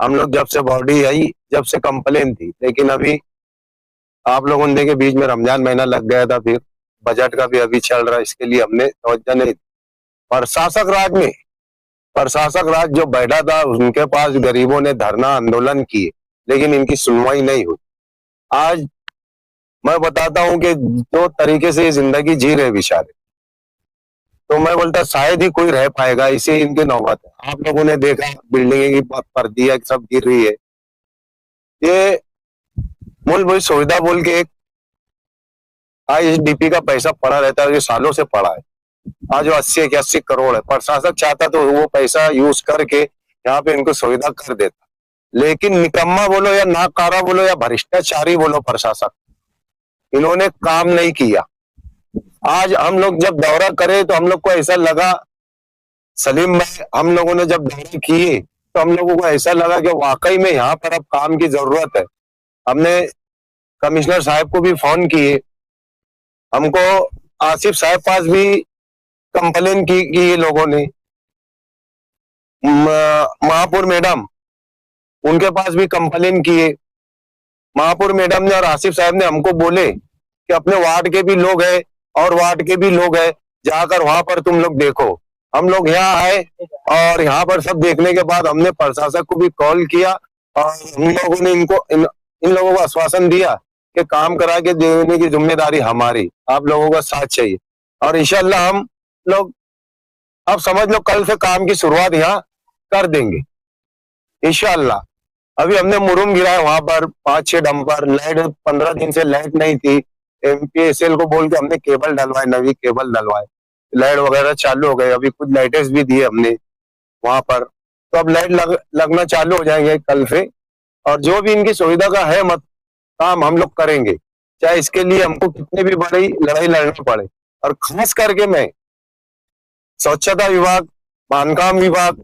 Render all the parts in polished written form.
हम लोग जब से बॉडी आई, जब से कंप्लेन थी, लेकिन अभी आप लोगों ने देखे बीच में रमजान महीना लग गया था, फिर बजट का भी अभी चल रहा है, इसके लिए हमने तवज्जो नहीं दी। प्रशासक राज में, प्रशासक राज जो बैठा था उनके पास गरीबों ने धरना आंदोलन किए, लेकिन इनकी सुनवाई नहीं हुई। आज मैं बताता हूं कि जो तरीके से ये जिंदगी जी रहे बेचारे, तो मैं बोलता शायद ही कोई रह पाएगा, इसे इनकी नौबत है। आप लोगों ने देखा बिल्डिंग की पर्दियां सब गिर रही है। ये मूलभूत सुविधा बोल के एक आईएसडीपी का पैसा पड़ा रहता है, जो सालों से पड़ा है। आज जो 80 करोड़ है, प्रशासक चाहता तो वो पैसा यूज करके यहाँ पे इनको सुविधा कर देता, लेकिन निकम्मा बोलो या नाकारा बोलो या भ्रष्टाचारी बोलो, प्रशासक इन्होंने काम नहीं किया। आज हम लोग जब दौरा करे तो हम लोग को ऐसा लगा, सलीम भाई, हम लोगों ने जब दौरा किए तो हम लोगों को ऐसा लगा कि वाकई में यहाँ पर अब काम की जरूरत है। हमने कमिश्नर साहब को भी फोन किए, हमको आसिफ साहब पास भी कंप्लेन की ये लोगों ने, महापुर मैडम उनके पास भी कंप्लेन किए। महापुर मैडम ने और आसिफ साहब ने हमको बोले कि अपने वार्ड के भी लोग हैं और वार्ड के भी लोग हैं, जाकर वहां पर तुम लोग देखो। हम लोग यहाँ आए और यहाँ पर सब देखने के बाद हमने प्रशासक को भी कॉल किया और हम लोगों ने इन लोगों को आश्वासन दिया कि काम करा के देने की जिम्मेदारी हमारी, आप लोगों का साथ चाहिए। और इंशाल्लाह हम लोग अब समझ लो कल से काम की शुरुआत यहाँ कर देंगे इंशाल्लाह। अभी हमने मुरुम गिरा है वहां पर 5-6 डंपर। लाइट 15 दिन से लाइट नहीं थी, एमपीएसएल को बोल के हमने केबल डलवाए, नवी केबल डलवाए, लाइट वगैरह चालू हो गए। अभी कुछ लाइटें भी दी हमने वहां पर, तो अब लाइट लगना चालू हो जाएंगे कल से। और जो भी इनकी सुविधा का है काम हम लोग करेंगे, चाहे इसके लिए हमको कितनी भी बड़ी लड़ाई लड़नी पड़े। और खास करके मैं स्वच्छता विभाग, बांधकाम विभाग,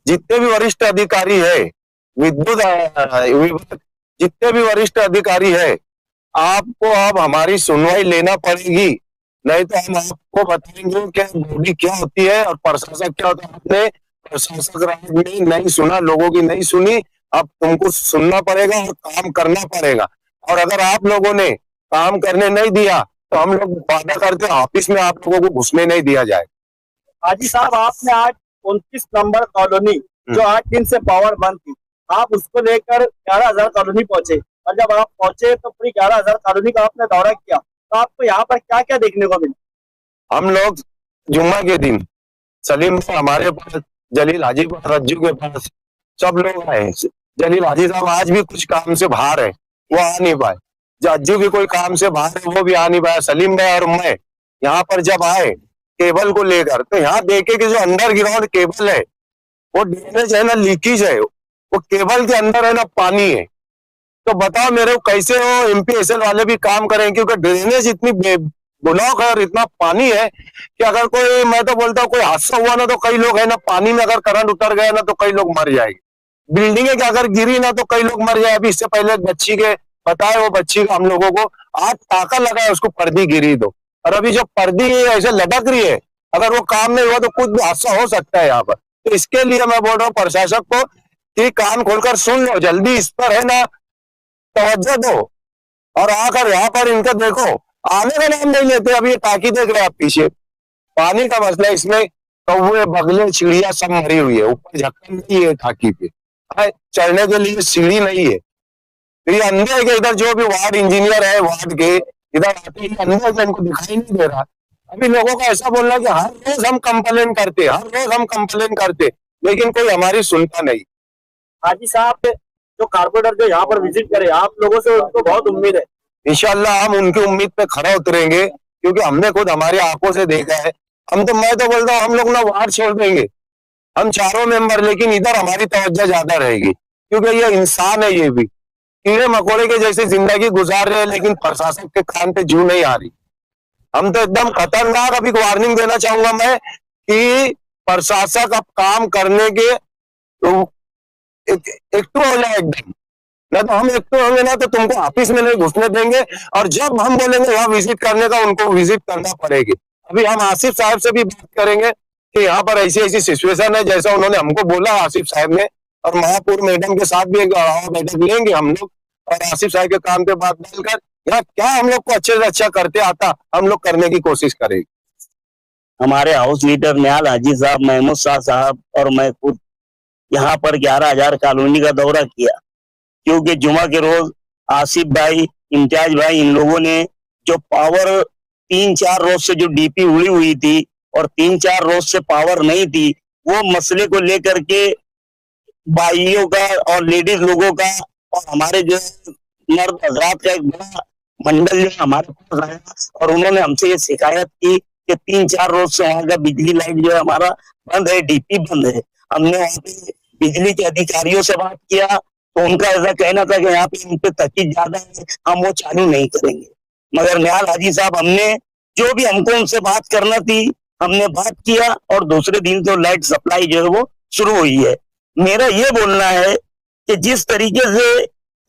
जितने भी वरिष्ठ अधिकारी है, विद्युत विभाग, जितने भी वरिष्ठ अधिकारी है, आपको अब हमारी सुनवाई लेना पड़ेगी, नहीं तो हम आपको बताएंगे कि बॉडी क्या होती है और प्रशासक क्या होता है। आपने प्रशासक राज में नहीं सुना, लोगों की नहीं सुनी, अब तुमको सुनना पड़ेगा और काम करना पड़ेगा। और अगर आप लोगों ने काम करने नहीं दिया तो हम लोग वादा करते ऑफिस में आप लोगों को घुसने नहीं दिया जाए। हाजी साहब, आपने आज 29 नंबर कॉलोनी जो 8 दिन से पावर बंद थी, आप उसको लेकर 11,000 कॉलोनी पहुंचे, और जब आप पहुंचे तो पूरी 11,000 कॉलोनी का आपने दौरा किया, तो आपको यहाँ पर क्या क्या देखने को मिला? हम लोग जुम्मा के दिन सलीम हमारे पास, जलील हाजी रज्जू के पास सब लोग आए। जलील हाजी साहब आज भी कुछ काम से बाहर है, वो आ नहीं पाए। जज्जू भी कोई काम से बाहर है, वो भी आ नहीं पाया। सलीम भाई और मैं यहाँ पर जब आए केबल को लेकर, तो यहाँ देखे कि जो अंडरग्राउंड केबल है वो ड्रेनेज है ना, लीकेज है, वो केबल के अंदर है ना पानी है। तो बताओ मेरे को कैसे हो एमपीएसएल वाले भी काम करें, क्योंकि ड्रेनेज इतनी ब्लॉक है और इतना पानी है कि अगर कोई, मैं तो बोलता हूँ कोई हादसा हुआ ना तो कई लोग है ना पानी में अगर करंट उतर गया ना तो कई लोग मर जाएंगे। बिल्डिंगें अगर गिरी ना तो कई लोग मर जाए। अभी इससे पहले बच्ची के बताए, वो बच्ची को हम लोगों को आज टाका लगा है, उसको पर्दी गिरी दो, और अभी जो पर्दी ऐसे लटक रही है, अगर वो काम नहीं हुआ तो कुछ भी हादसा हो सकता है यहाँ पर। तो इसके लिए मैं बोल रहा हूँ प्रशासक को कि कान खोलकर सुन लो, जल्दी इस पर है ना तवज्जो दो और आकर यहाँ पर इनका देखो, आने का नाम नहीं लेते। अभी ये टाकी देख रहे हैं आप पीछे, पानी का मसला, इसमें कौवे बगले चिड़िया सब मरी हुई है, ऊपर ढक्कन नहीं है टाकी पे, चढ़ने के लिए सीढ़ी नहीं है। तो ये अंधे है कि इधर जो भी वार्ड इंजीनियर है वार्ड के इधर आते हैं, अंधे से इनको दिखाई नहीं दे रहा। अभी लोगों का ऐसा बोलना कि हर रोज हम कंप्लेन करते, हर रोज हम कंप्लेन करते, लेकिन कोई हमारी सुनता नहीं। हाजी साहब, जो कारपोरेटर जो यहाँ पर विजिट करे, आप लोगों से उनको बहुत उम्मीद है। इंशाल्लाह हम उनकी उम्मीद पे खड़ा उतरेंगे, क्योंकि हमने खुद हमारी आंखों से देखा है। मैं तो बोलता हूँ हम लोग ना वार्ड छोड़ देंगे, हम चारों मेंबर, लेकिन इधर हमारी तवज्जो ज्यादा रहेगी, क्योंकि ये इंसान है, ये भी कीड़े मकोड़े के जैसे जिंदगी गुजार रहे हैं, लेकिन प्रशासन के कान पे जू नहीं आ रही। हम तो एकदम खतरनाक अभी वार्निंग देना चाहूंगा मैं कि प्रशासक अब काम करने के एक्टिव हो जाए एकदम, ना तो हम एक्टिव होंगे ना तो तुमको ऑफिस में नहीं घुसने देंगे, और जब हम बोलेंगे यहाँ विजिट करने का उनको विजिट करना पड़ेगी। अभी हम आसिफ साहब से भी बात करेंगे कि यहाँ पर ऐसी ऐसी सिचुएशन है, जैसा उन्होंने हमको बोला आसिफ साहब ने, और महापौर मैडम के साथ भी एक बैठक लेंगे हम लोग, और आसिफ साहब के काम पे बात डालकर यहाँ क्या हम लोग को अच्छे से अच्छा करते आता हम लोग करने की कोशिश करेंगे। हमारे हाउस लीडर निहाल हाजी साहब, महमूद शाह साहब और मैं खुद यहाँ पर 11,000 कॉलोनी का दौरा किया, क्योंकि जुमा के रोज आसिफ भाई, इम्तियाज भाई, इन लोगों ने जो पावर 3-4 रोज से जो डीपी उड़ी हुई थी और 3-4 रोज से पावर नहीं थी, वो मसले को लेकर के भाइयों का और लेडीज लोगों का और हमारे जो मर्द हजरात का एक बड़ा मंडल जो हमारे पास आया और उन्होंने हमसे ये शिकायत की कि 3-4 रोज से वहां का बिजली लाइट जो है हमारा बंद है, डीपी बंद है। हमने वहां पे बिजली के अधिकारियों से बात किया तो उनका ऐसा कहना था कि यहाँ पे इन पे तकीद ज्यादा है, हम वो चालू नहीं करेंगे। मगर निहाल हाजी साहब, हमने जो भी हमको उनसे बात करना थी हमने बात किया और दूसरे दिन तो लाइट सप्लाई जो है वो शुरू हुई है। मेरा ये बोलना है कि जिस तरीके से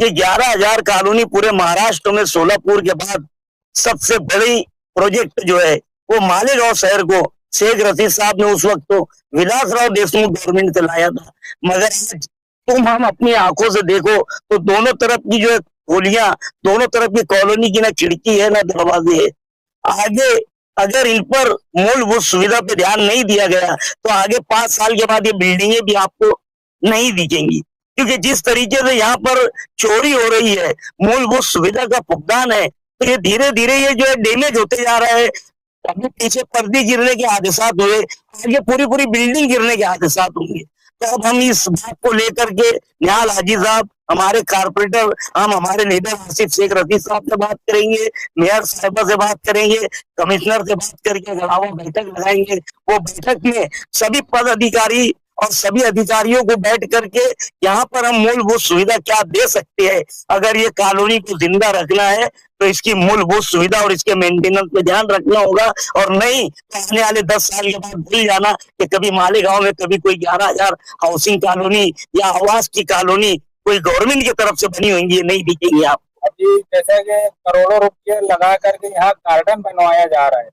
ये 11,000 कॉलोनी पूरे महाराष्ट्र में सोलापुर के बाद सबसे बड़ी प्रोजेक्ट जो है वो मालेगांव शहर को शेख रशीद साहब ने उस वक्त तो विलासराव देशमुख गवर्नमेंट से लाया था, मगर आज तुम हम अपनी आंखों से देखो तो दोनों तरफ की जो है गोलियां, दोनों तरफ की कॉलोनी की ना खिड़की है ना दरवाजे है। आगे अगर इन पर मूलभूत सुविधा पे ध्यान नहीं दिया गया तो आगे 5 साल के बाद ये बिल्डिंगें भी आपको नहीं दिखेंगी, क्योंकि जिस तरीके से यहाँ पर चोरी हो रही है, मूलभूत सुविधा का फुकदान है, तो ये धीरे धीरे ये जो है डैमेज होते जा रहा है। अभी पीछे पर्दे गिरने के हादसात हुए, आगे पूरी पूरी बिल्डिंग गिरने के हादसात होंगे। तो अब हम इस बात को लेकर के निहाल हाजी साहब, हमारे कारपोरेटर, हम हमारे लीडर आसिफ शेख रशीद साहब से बात करेंगे, मेयर साहिबा से बात करेंगे, कमिश्नर से बात करके अलावा बैठक लगाएंगे। वो बैठक में सभी पद अधिकारी और सभी अधिकारियों को बैठ करके यहाँ पर हम मूलभूत सुविधा क्या दे सकते हैं। अगर ये कॉलोनी को जिंदा रखना है तो इसकी मूलभूत सुविधा और इसके मेंटेनेंस पे ध्यान रखना होगा, और नहीं तो आने वाले 10 साल के बाद भूल जाना कि कभी मालेगांव में कभी कोई 11,000 हाउसिंग कॉलोनी या आवास की कॉलोनी कोई गवर्नमेंट की तरफ से बनी होंगी, नहीं दिखेंगी आप। अभी जैसा कि करोड़ों रुपये लगा करके यहाँ गार्डन बनवाया जा रहा है,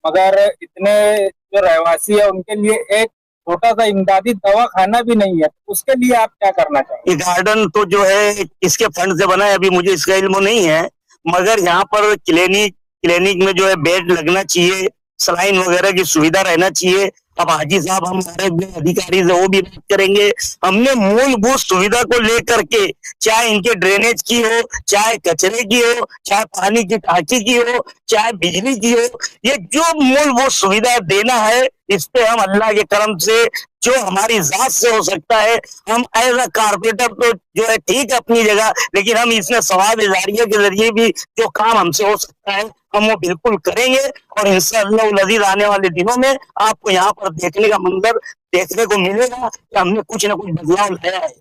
मगर इतने जो रहवासी है उनके लिए एक छोटा सा इमदादी दवाखाना भी नहीं है, उसके लिए आप क्या करना चाहेंगे? ये गार्डन तो जो है इसके फंड से बना है, अभी मुझे इसका इल्म नहीं है, मगर यहाँ पर क्लिनिक में जो है बेड लगना चाहिए, सलाइन वगैरह की सुविधा रहना चाहिए। अब हाजी साहब हमारे अधिकारी से वो भी बात करेंगे। हमने मूलभूत सुविधा को लेकर के, चाहे इनके ड्रेनेज की हो, चाहे कचरे की हो, चाहे पानी की टांकी की हो, चाहे बिजली की हो, ये जो मूलभूत सुविधा देना है इस पे हम अल्लाह के करम से जो हमारी जात से हो सकता है, हम एज अ कारपोरेटर तो जो है ठीक है अपनी जगह, लेकिन हम इसमें सवाब इजारिया के जरिए भी जो काम हमसे हो सकता है हम वो बिल्कुल करेंगे। और इंशाअल्लाह अज़ीज़ आने वाले दिनों में आपको यहाँ पर देखने का मंजर देखने को मिलेगा कि हमने कुछ ना कुछ बदलाव लाया है।